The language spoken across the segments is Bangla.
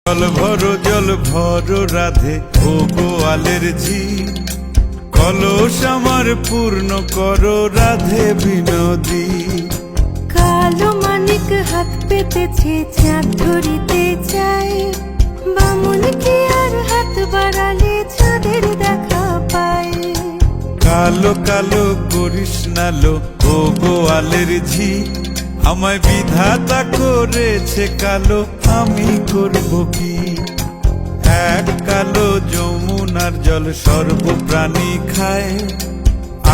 জল ভরো রাধে ও গোয়ালের ঝি, কলস আমার পূর্ণ করো রাধে বিনোদী। কালো মানিক হাত পেতেছে চাঁদ ধরিতে চায়, বামুন কি আর হাত বাড়ালে চাঁদের দেখা পায়। কালো কালো করিস নালো ও গোয়ালের ঝি, আমায় বিধাতা করেছে কালো, আমি করব কি। এক কালো যমুনার জল সর্বপ্রাণী খায়,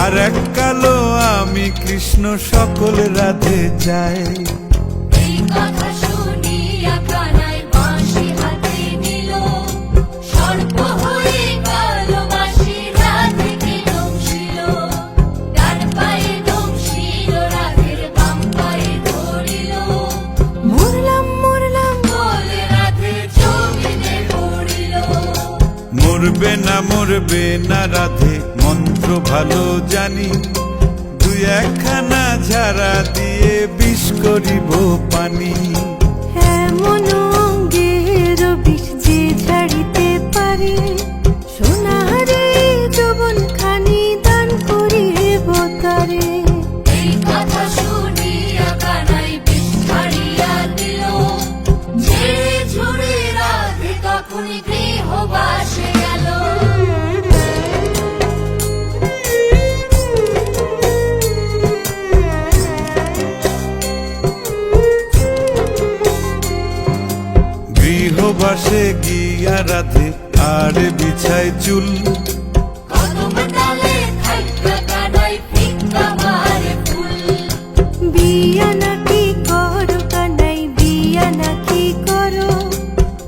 আর এক কালো আমি কৃষ্ণ সকল রাধে চায়। এই কথা শুনিয়া কানাই বাঁশি হাতে নিল, সর্প হয়ে কালো বাঁশি রাধেকে দংশিল। ডান পায়ে দংশিল রাধের বাম পায়ে ধরিল, মরলাম মরলাম বলে রাধে জমিনে পড়িল। মরবে না রাধে মন্ত্র ভালো জানি, দুই একখানা ঝাড়া দিয়ে বিষ করিব পানি। এমন অঙ্গের বিষ যে ঝাড়িতে পারে, সোনারে যৌবন খানি দান করিব তারে। এই কথা শুনিয়া কানাই বিষ ছাড়িয়া দিল, ঝেড়ে ঝুড়ে রাধে তখনই গৃহবাসে গেল। গৃহবাসে গিয়া রাধে আর বিছায় চুল, কদম ডালে থাইকা কানাই ফিক্কা মারে ফুল। বিয়া নাকি করো কানাই বিয়া নাকি করো,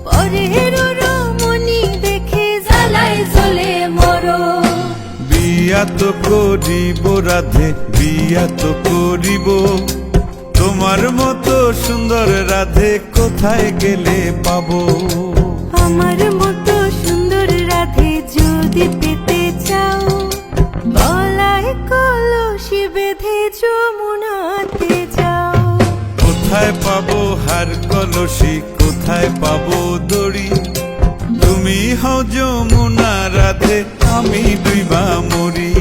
পরের রমণী দেখে জ্বালায় জ্বলে মরো। বিয়া তো করিব রাধে বিয়া তো করিব, তোমার মতো সুন্দর রাধে কোথায় গেলে পাবো। আমার মতো সুন্দর রাধে যদি পেতে চাও, গলায় কলসি বেঁধে যমুনাতে যাও। কোথায় পাবো হার কলসি, কোথায় পাবো দড়ি, তুমি হও যমুনা রাধে আমি ডুইবা মরি।